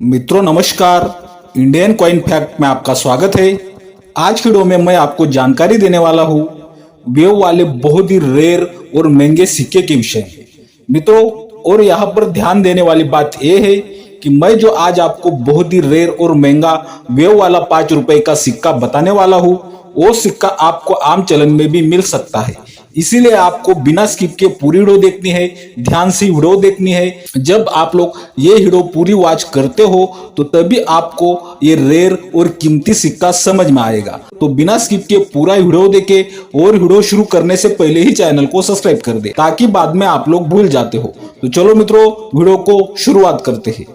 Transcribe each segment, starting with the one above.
मित्रों नमस्कार, Indian coin fact में आपका स्वागत है। आज की वीडियो में मैं आपको जानकारी देने वाला हूँ वेव वाले बहुत ही रेयर और महंगे सिक्के के विषय में। मित्रों, और यहाँ पर ध्यान देने वाली बात यह है कि मैं जो आज आपको बहुत ही रेयर और महंगा वेव वाला 5 रुपए का सिक्का बताने वाला हूँ, वो सिक्का आपको आम चलन में भी मिल सकता है। इसीलिए आपको बिना स्किप के पूरी वीडियो देखनी है, ध्यान से वीडियो देखनी है। जब आप लोग ये वीडियो पूरी वॉच करते हो तो तभी आपको ये रेयर और कीमती सिक्का समझ में आएगा। तो बिना स्किप के पूरा वीडियो देखे और वीडियो शुरू करने से पहले ही चैनल को सब्सक्राइब कर दे, ताकि बाद में आप लोग भूल जाते हो। तो चलो मित्रों, वीडियो को शुरुआत करते हैं।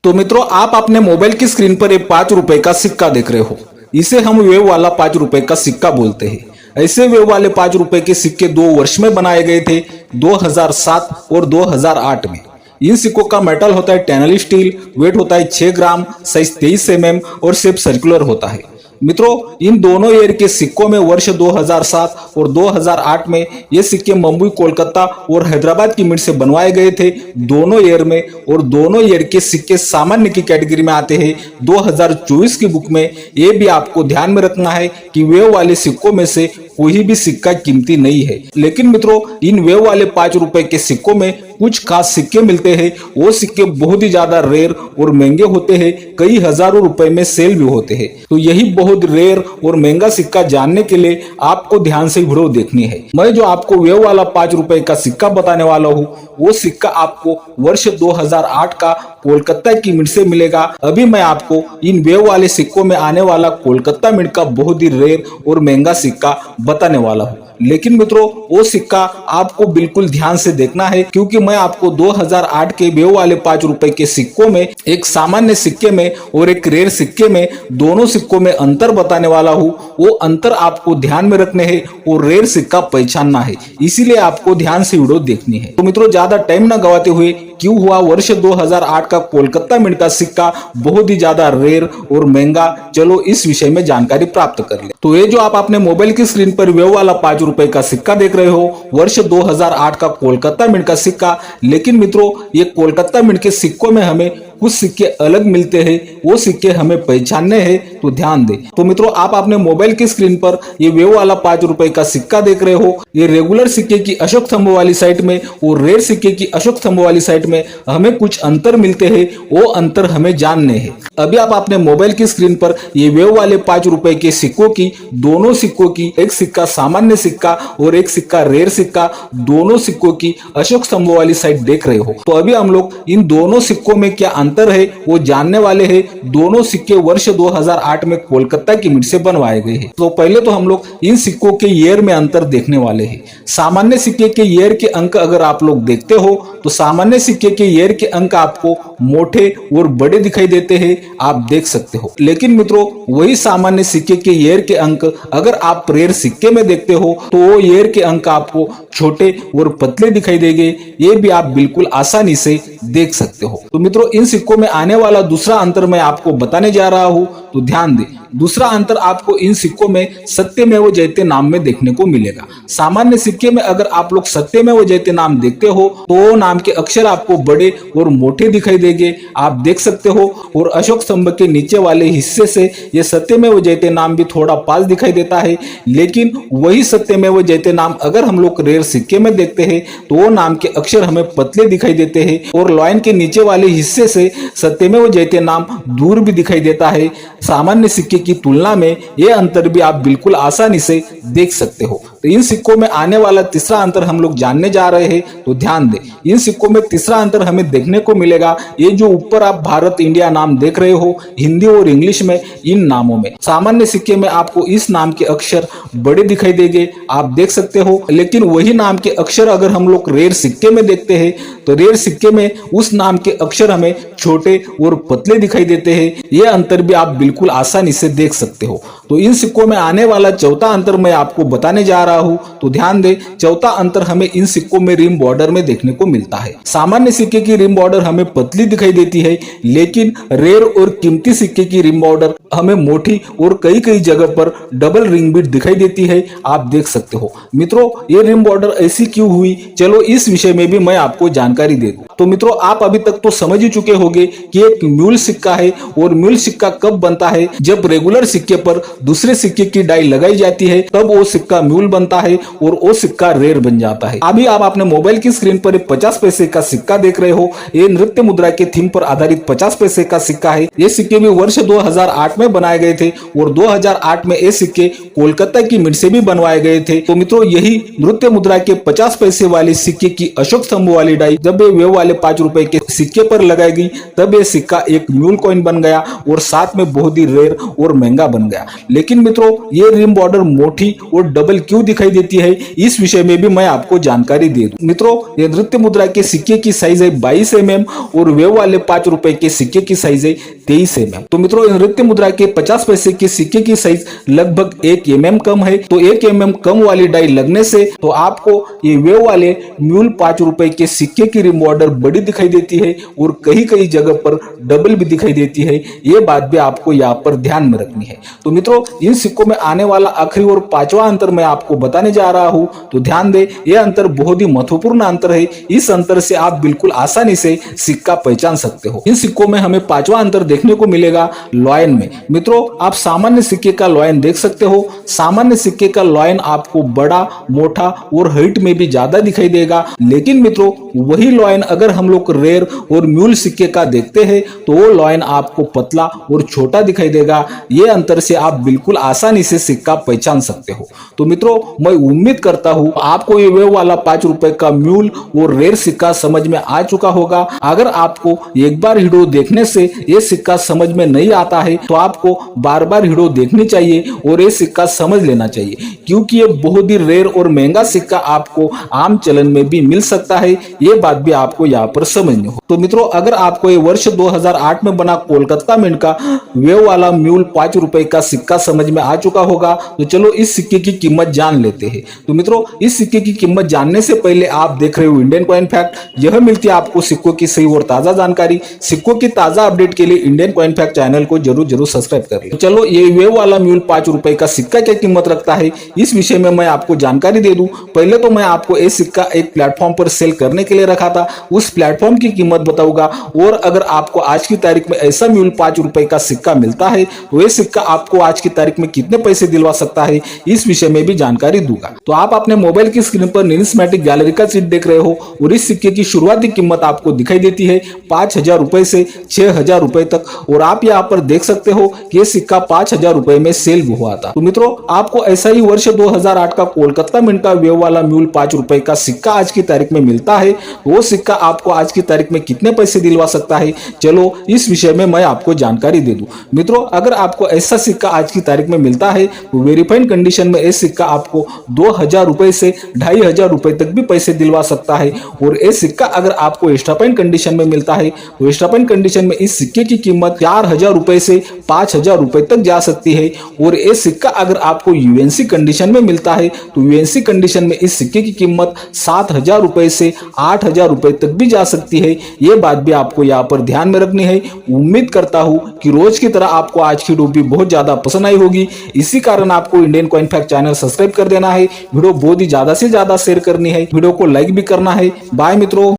तो मित्रों, आप अपने मोबाइल की स्क्रीन पर एक 5 रुपए का सिक्का देख रहे हो। इसे हम वेव वाला 5 रुपए का सिक्का बोलते हैं। ऐसे वेव वाले 5 रुपए के सिक्के 2 वर्ष में बनाए गए थे, 2007 और 2008 में। इन सिक्कों का मेटल होता है टैनल स्टील, वेट होता है 6 ग्राम, साइज 23 mm और शेप सर्कुलर होता है। मित्रों, इन दोनों ईयर के सिक्कों में वर्ष 2007 और 2008 में ये सिक्के मुंबई, कोलकाता और हैदराबाद की मिंट से बनवाए गए थे दोनों ईयर में। और दोनों ईयर के सिक्के सामान्य की कैटेगरी में आते हैं। 2024 की बुक में ये भी आपको ध्यान में रखना है कि वेव वाले सिक्कों में से कोई भी सिक्का कीमती नहीं है। लेकिन मित्रों, इन वेव वाले 5 रुपए के सिक्कों में कुछ खास सिक्के मिलते हैं। वो सिक्के बहुत ही ज्यादा रेयर और महंगे होते हैं, कई हजारों रुपए में सेल भी होते हैं। तो यही बहुत रेयर और महंगा सिक्का जानने के लिए आपको ध्यान से वीडियो देखनी है। मैं जो आपको वेव वाला 5 रुपए का सिक्का बताने वाला हूँ, वो सिक्का आपको वर्ष 2008 का कोलकाता की मिंट से मिलेगा। अभी मैं आपको इन वेव वाले सिक्कों में आने वाला कोलकाता मिंट का बहुत ही रेयर और महंगा सिक्का बताने वाला हूँ। लेकिन मित्रों, वो सिक्का आपको बिल्कुल ध्यान से देखना है, क्योंकि मैं आपको 2008 के वेव वाले 5 रुपए के सिक्कों में एक सामान्य सिक्के में और एक रेयर सिक्के में दोनों सिक्कों में अंतर बताने वाला हूँ। वो अंतर आपको ध्यान में रखने हैं और रेयर सिक्का पहचानना है। इसीलिए आपको ध्यान से वीडियो देखनी है। तो मित्रों, ज्यादा टाइम न गवाते हुए क्यों हुआ वर्ष 2008 का कोलकाता मिंट का सिक्का बहुत ही ज्यादा रेयर और महंगा, चलो इस विषय में जानकारी प्राप्त कर ले। तो ये जो आप अपने मोबाइल की स्क्रीन पर वेव वाला 5 रुपए का सिक्का देख रहे हो, वर्ष 2008 का कोलकाता मिंट का सिक्का। लेकिन मित्रों, ये कोलकाता मिंट के सिक्कों में हमें कुछ सिक्के अलग मिलते हैं। वो सिक्के हमें पहचानने हैं, तो ध्यान दे। तो मित्रों, आप अपने मोबाइल की स्क्रीन पर ये वेव वाला 5 रुपए का सिक्का देख रहे हो। ये रेगुलर सिक्के की अशोक स्तंभ वाली साइड में और रेयर सिक्के की अशोक स्तंभ वाली साइड में हमें कुछ अंतर मिलते हैं। वो अंतर हमें जानने हैं। अभी आप अपने मोबाइल की स्क्रीन पर ये वेव वाले 5 रुपए के सिक्कों की, दोनों सिक्कों की, एक सिक्का सामान्य सिक्का और एक सिक्का रेयर सिक्का, दोनों सिक्कों की अशोक स्तंभ वाली साइड देख रहे हो। तो अभी हम लोग इन दोनों सिक्कों में क्या अंतर है वो जानने वाले हैं। दोनों सिक्के वर्ष 2008 में कोलकाता की मिंट से बनवाए गए हैं। तो पहले तो हम लोग इन सिक्कों के ईयर में अंतर देखने वाले हैं। सामान्य सिक्के के ईयर के अंक अगर आप लोग देखते हो तो सामान्य सिक्के के ईयर के अंक आपको मोटे और बड़े दिखाई देते हैं, आप देख सकते हो। लेकिन मित्रों, वही सामान्य सिक्के के ईयर के अंक अगर आप रेयर सिक्के में देखते हो तो वो ईयर के अंक आपको छोटे और पतले दिखाई देंगे। ये भी आप बिल्कुल आसानी से देख सकते हो। तो मित्रों, इन सिक्कों में आने वाला दूसरा अंतर मैं आपको बताने जा रहा हूं, तो ध्यान दे। दूसरा अंतर आपको इन सिक्कों में सत्यमेव जयते नाम में देखने को मिलेगा। सामान्य सिक्के में अगर आप लोग सत्यमेव जयते नाम देखते हो तो वो नाम के अक्षर आपको बड़े और मोटे दिखाई देंगे, आप देख सकते हो। और अशोक स्तंभ के नीचे वाले हिस्से से ये सत्यमेव जयते नाम भी थोड़ा पास दिखाई देता है। लेकिन वही सत्यमेव जयते नाम अगर हम लोग रेयर सिक्के में देखते हैं तो वो नाम के अक्षर हमें पतले दिखाई देते हैं और लाइन के नीचे वाले हिस्से से सत्यमेव जयते नाम दूर भी दिखाई देता है। सामान्य सिक्के की तुलना में यह अंतर भी आप बिल्कुल आसानी से देख सकते हो। तो इन सिक्कों में आने वाला तीसरा अंतर हम लोग जानने जा रहे हैं, तो ध्यान दे। इन सिक्कों में तीसरा अंतर हमें देखने को मिलेगा। ये जो ऊपर आप भारत इंडिया नाम देख रहे हो, हिंदी और इंग्लिश में इन नामों में, सामान्य सिक्के में आपको इस नाम के अक्षर बड़े दिखाई देंगे, आप देख सकते हो। लेकिन वही नाम के अक्षर अगर हम लोग रेयर सिक्के में देखते हैं तो रेयर सिक्के में उस नाम के अक्षर हमें छोटे और पतले दिखाई देते हैं। ये अंतर भी आप बिल्कुल आसानी से देख सकते हो। तो इन सिक्कों में आने वाला चौथा अंतर मैं आपको बताने जा रहा हूं। तो ध्यान दे, चौथा अंतर हमें इन सिक्कों में रिम बॉर्डर में देखने को मिलता है। सामान्य सिक्के की रिम बॉर्डर हमें पतली दिखाई देती है, लेकिन रेयर और कीमती सिक्के की रिम बॉर्डर हमें मोटी और कई कई जगह पर डबल रिंग बीट दिखाई देती है। आप देख सकते हो मित्रों, ये रिम बॉर्डर ऐसी क्यों हुई, चलो इस विषय में भी मैं आपको जानकारी दे दूं। तो मित्रों, आप अभी तक तो समझ ही चुके होंगे कि एक म्यूल सिक्का है, और म्यूल सिक्का कब बनता है, जब रेगुलर सिक्के पर दूसरे सिक्के की डाई लगाई जाती है, तब वो सिक्का म्यूल बनता है और वो सिक्का रेयर बन जाता है। अभी आप अपने मोबाइल की स्क्रीन पर 50 पैसे का सिक्का देख रहे हो। ये नृत्य मुद्रा के थीम पर आधारित 50 पैसे का सिक्का है। ये सिक्के भी वर्ष 2008 में बनाए गए थे, और 2008 में ये सिक्के कोलकाता की मिंट से भी बनवाए गए थे। तो मित्रों, यही नृत्य मुद्रा के 50 पैसे वाले सिक्के की अशोक स्तंभ वाली डाई जब ये वेव वाले 5 रुपए के सिक्के पर लगाई गई, तब ये सिक्का एक म्यूल कॉइन बन गया और साथ में बहुत ही रेयर और महंगा बन गया। लेकिन मित्रों, ये रिम बॉर्डर मोटी और डबल क्यों दिखाई देती है, इस विषय में भी मैं आपको जानकारी दे दूं। मित्रों, ये नृत्य मुद्रा के सिक्के की साइज है 22 mm और वेव वाले 5 रुपए के सिक्के की साइज है 23 mm। तो मित्रों, नृत्य मुद्रा के 50 पैसे के सिक्के की साइज लगभग 1 mm कम है। तो 1 mm कम वाली डाई लगने से तो आपको ये वेव वाले म्यूल 5 रुपए के सिक्के की रिम बॉर्डर बड़ी दिखाई देती है और कई कई जगह पर डबल भी दिखाई देती है। ये बात भी आपको यहाँ पर ध्यान में रखनी है। तो मित्रों, इन सिक्कों में आने वाला आखिरी और पांचवा अंतर मैं आपको बताने जा रहा हूं। तो ध्यान दे, ये अंतर बहुत ही महत्वपूर्ण अंतर है। इस अंतर से आप बिल्कुल आसानी से सिक्का पहचान सकते हो। इन सिक्कों में हमें पांचवा अंतर देखने को मिलेगा लॉयन में। मित्रों, आप सामान्य सिक्के का लॉयन देख सकते हो। सामान्य सिक्के का लॉयन आपको बड़ा, मोटा और हाइट में भी ज्यादा दिखाई देगा। लेकिन मित्रों, वही लॉयन अगर हम लोग रेयर और म्यूल सिक्के का देखते हैं, तो वो लॉयन आपको पतला और छोटा दिखाई देगा। ये अंतर से आप बिल्कुल आसानी से सिक्का पहचान सकते हो। तो मित्रों, मैं उम्मीद करता हूं आपको ये वेव वाला 5 रुपए का म्यूल और रेयर सिक्का समझ में आ चुका होगा। अगर आपको एक बार वीडियो देखने से ये सिक्का समझ में नहीं आता है, तो आपको बार बार वीडियो देखनी चाहिए और ये सिक्का समझ लेना चाहिए, क्योंकि ये बहुत ही रेयर और महंगा सिक्का आपको आम चलन में भी मिल सकता है। ये बात भी आपको यहाँ पर समझनी हो। तो मित्रों, अगर आपको ये वर्ष 2008 में बना कोलकाता मिंट का वेव वाला म्यूल 5 रुपए का सिक्का समझ में आ चुका होगा, तो चलो इस सिक्के की कीमत जान लेते हैं। तो मित्रों, इस सिक्के की कीमत जानने से पहले आप देख रहे हो इंडियन कॉइन फैक्ट। यह मिलती है आपको सिक्कों की सही और ताजा जानकारी। सिक्कों की ताजा अपडेट के लिए इंडियन कॉइन फैक्ट चैनल को जरूर सब्सक्राइब कर ले। तो चलो, ये वेव वाला म्यूल 5 रुपए का सिक्का क्या कीमत रखता है, इस विषय में मैं आपको जानकारी दे दूं। पहले तो मैं आपको ये सिक्का एक प्लेटफॉर्म पर सेल करने के लिए रखा था, उस प्लेटफॉर्म की कीमत बताऊंगा। और अगर आपको आज की तारीख में ऐसा म्यूल 5 रुपए का सिक्का मिलता है, तो ये सिक्का आपको आज की तारीख में कितने पैसे दिलवा सकता है, इस विषय में भी जानकारी दूंगा। तो आप अपने मोबाइल की स्क्रीन पर न्यूमिस्मेटिक गैलरी का सीट देख रहे हो, और इस सिक्के की शुरुआती कीमत आपको दिखाई देती है 5000 रुपए से 6000 रुपए तक। और आप यहाँ पर देख सकते हो कि ये सिक्का 5000 रुपए में सेल भी हुआ था। तो मित्रों, आपको ऐसा ही वर्ष 2008 का कोलकाता मिंट का वेव वाला म्यूल 5 रुपए का सिक्का आज की तारीख में मिलता है, वो सिक्का आपको आज की तारीख में कितने पैसे दिलवा सकता है, चलो इस विषय में मैं आपको जानकारी दे दूं। मित्रों, अगर आपको ऐसा सिक्का आज की तारीख में मिलता है, तो वेरीफाइड कंडीशन में ये सिक्का आपको 2000 रुपए से 2500 रुपए तक भी पैसे दिलवा सकता है। और ये सिक्का अगर आपको एक्स्ट्रा पॉइंट कंडीशन में मिलता है, तो एक्स्ट्रा पॉइंट कंडीशन में इस सिक्के की कीमत 4000 रुपए से 5000 रुपए तक जा सकती है। और ये सिक्का अगर आपको यूएनसी कंडीशन में मिलता है, तो यूएनसी कंडीशन में इस सिक्के की कीमत 7000 रुपए से 8000 रुपए तक भी जा सकती है। ये बात भी आपको यहाँ पर ध्यान में रखनी है। उम्मीद करता हूं कि रोज की तरह आपको आज की वीडियो भी बहुत ज्यादा पसंद आई होगी। इसी कारण आपको Indian coin fact channel subscribe कर देना है, वीडियो बहुत ही ज्यादा से ज्यादा शेयर करनी है, वीडियो को लाइक भी करना है। बाय मित्रों।